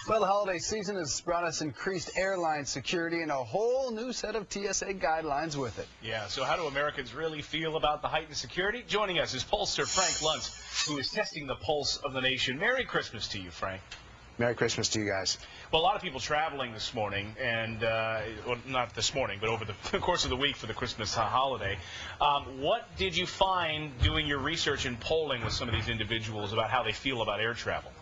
Well, the holiday season has brought us increased airline security and a whole new set of TSA guidelines with it. Yeah, so how do Americans really feel about the heightened security? Joining us is pollster Frank Luntz, who is testing the pulse of the nation. Merry Christmas to you, Frank. Merry Christmas to you guys. Well, a lot of people traveling this morning, and well, not this morning, but over the course of the week for the Christmas holiday. What did you find doing your research and polling with some of these individuals about how they feel about air travel?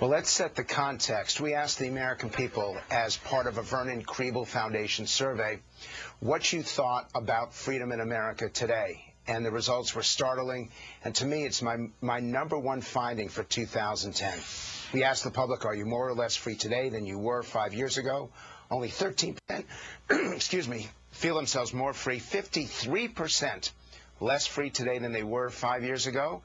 Well, let's set the context. We asked the American people, as part of a Vernon Kriebel Foundation survey, what you thought about freedom in America today. And the results were startling. And to me, it's my #1 finding for 2010. We asked the public, are you more or less free today than you were 5 years ago? Only 13%, excuse me, feel themselves more free. 53% less free today than they were 5 years ago.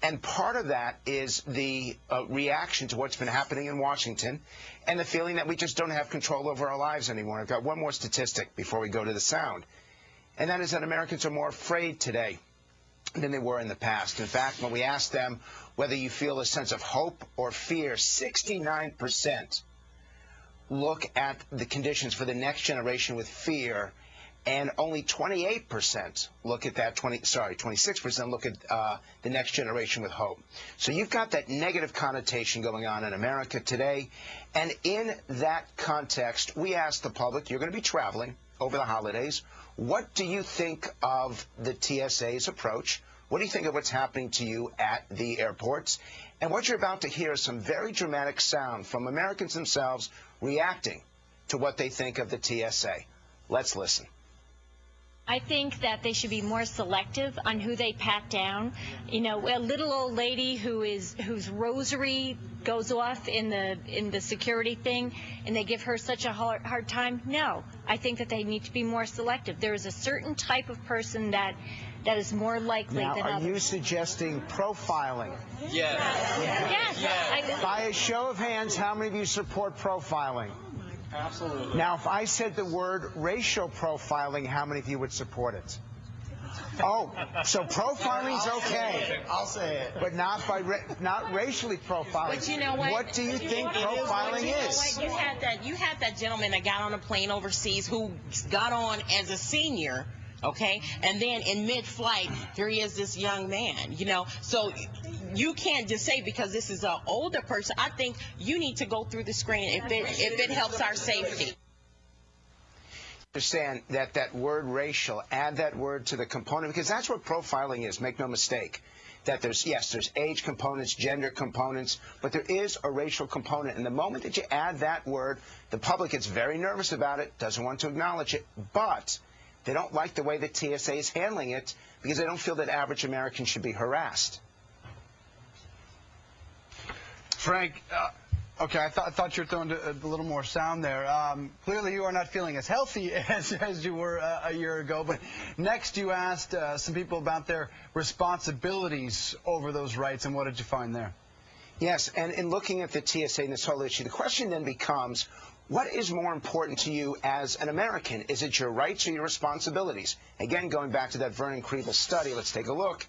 And part of that is the reaction to what's been happening in Washington and the feeling that we just don't have control over our lives anymore. I've got one more statistic before we go to the sound, and that is that Americans are more afraid today than they were in the past. In fact, when we asked them whether you feel a sense of hope or fear, 69% look at the conditions for the next generation with fear, and only 28% look at that, 26% look at the next generation with hope. So you've got that negative connotation going on in America today. And in that context, we asked the public, you're going to be traveling over the holidays. What do you think of the TSA's approach? What do you think of what's happening to you at the airports? And what you're about to hear is some very dramatic sound from Americans themselves reacting to what they think of the TSA. Let's listen. I think that they should be more selective on who they pat down. You know, a little old lady whose rosary goes off in the security thing, and they give her such a hard time. No, I think that they need to be more selective. There is a certain type of person that is more likely now, than others. Are you suggesting profiling? Yes. Yes. By a show of hands, how many of you support profiling? Absolutely. Now, if I said the word racial profiling, how many of you would support it? Oh, so profiling's okay. I'll say it. But not not racially profiling. But you know what? What do you think profiling is? You had that gentleman that got on a plane overseas who got on as a senior. Okay, and then in mid-flight, here he is, this young man, you know. So you can't just say because this is an older person. I think you need to go through the screen if it helps our safety. Understand that word racial, add that word to the component, because that's what profiling is, make no mistake. That there's age components, gender components, but there is a racial component. And the moment that you add that word, the public gets very nervous about it, doesn't want to acknowledge it, but they don't like the way the TSA is handling it because they don't feel that average Americans should be harassed. Frank, okay, I thought you were throwing a little more sound there. Clearly you are not feeling as healthy as you were a year ago, but next you asked some people about their responsibilities over those rights, and what did you find there? Yes, and in looking at the TSA and this whole issue, the question then becomes, what is more important to you as an American? Is it your rights or your responsibilities? Again, going back to that Vernon Kriebel study, let's take a look.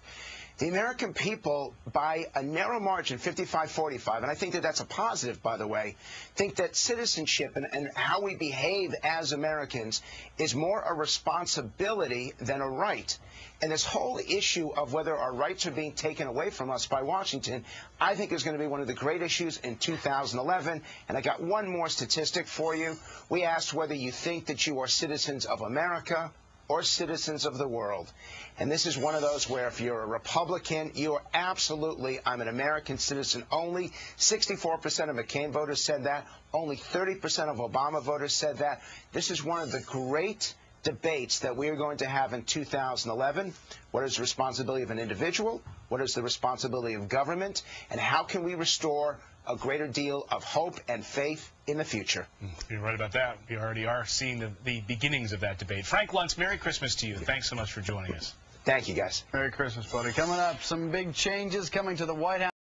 The American people, by a narrow margin, 55-45, and I think that that's a positive, by the way, think that citizenship and how we behave as Americans is more a responsibility than a right. And this whole issue of whether our rights are being taken away from us by Washington, I think is going to be one of the great issues in 2011. And I got one more statistic for you. We asked whether you think that you are citizens of America or citizens of the world. And this is one of those where if you're a Republican, you are absolutely, I'm an American citizen only. 64% of McCain voters said that. Only 30% of Obama voters said that. This is one of the great debates that we are going to have in 2011. What is the responsibility of an individual? What is the responsibility of government? And how can we restore a greater deal of hope and faith in the future? You're right about that. We already are seeing the beginnings of that debate. Frank Luntz, Merry Christmas to you. Thanks so much for joining us. Thank you, guys. Merry Christmas, buddy. Coming up, some big changes coming to the White House.